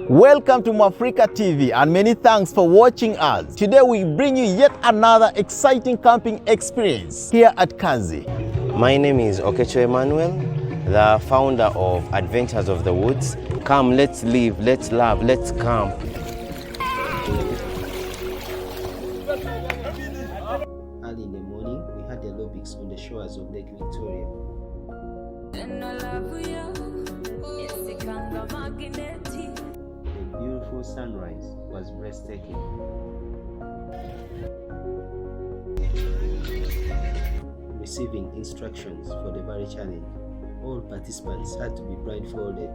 Welcome to Mwafrika TV and many thanks for watching us. Today we bring you yet another exciting camping experience here at Kaazi. My name is Okecho Emmanuel, the founder of Adventures of the Woods. Come, let's live, let's love, let's camp. Early in the morning, we had aerobics on the shores of Lake Victoria. The beautiful sunrise was breathtaking. Receiving instructions for the Valley Challenge, all participants had to be blindfolded.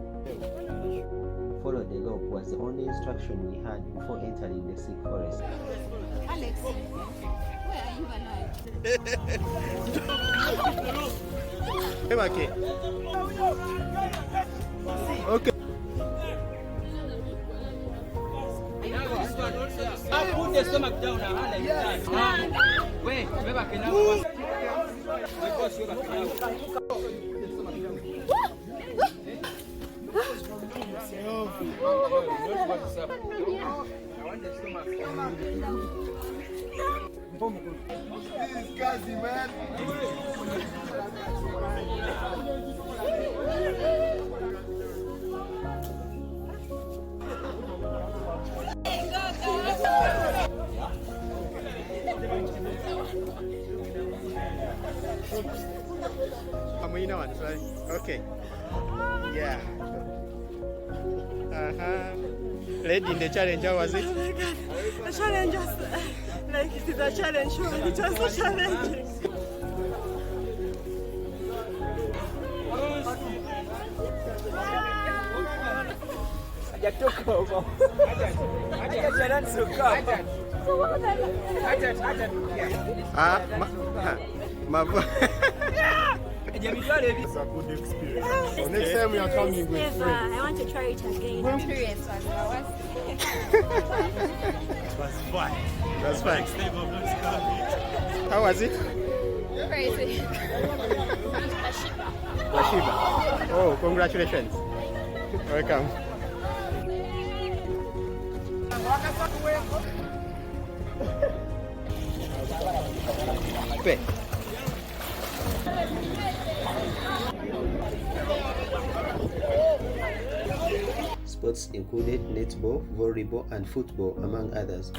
Follow the log was the only instruction we had before entering the thick forest. Alex, where are you alive? Okay. Put the stomach down now. Wait, This is Kaazi, man. Okay. Yeah. Lady in the challenge, how was it? Oh my God. The challenge was like it is a challenge show. It was so challenging. It's a good experience. So next time we are coming with friends. I want to try it again. Experience was It was fun. That's fine. Next time I'm not coming. How was it? crazy. Washiba. Oh, congratulations. Welcome. Pay. Sports included netball, volleyball, and football, among others.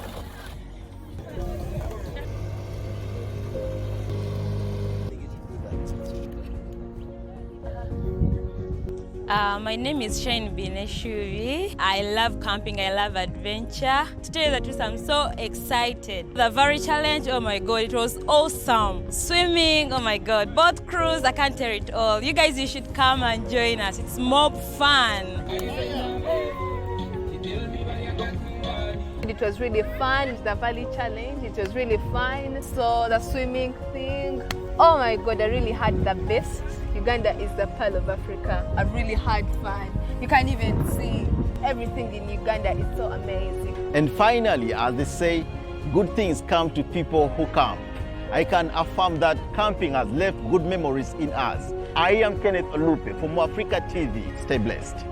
My name is Shane Bineshuvi. I love camping, I love adventure. To tell you the truth, I'm so excited. The Valley Challenge, oh my God, it was awesome. Swimming, oh my God, boat cruise, I can't tell it all. You guys, you should come and join us. It's more fun. It was really fun. It's the Valley Challenge. It was really fun. So the swimming thing, oh my God, I really had the best. Uganda is the pearl of Africa. I really had fun. You can even see everything in Uganda is so amazing. And finally, as they say, good things come to people who camp. I can affirm that camping has left good memories in us. I am Kenneth Olupe for Mwafrika TV. Stay blessed.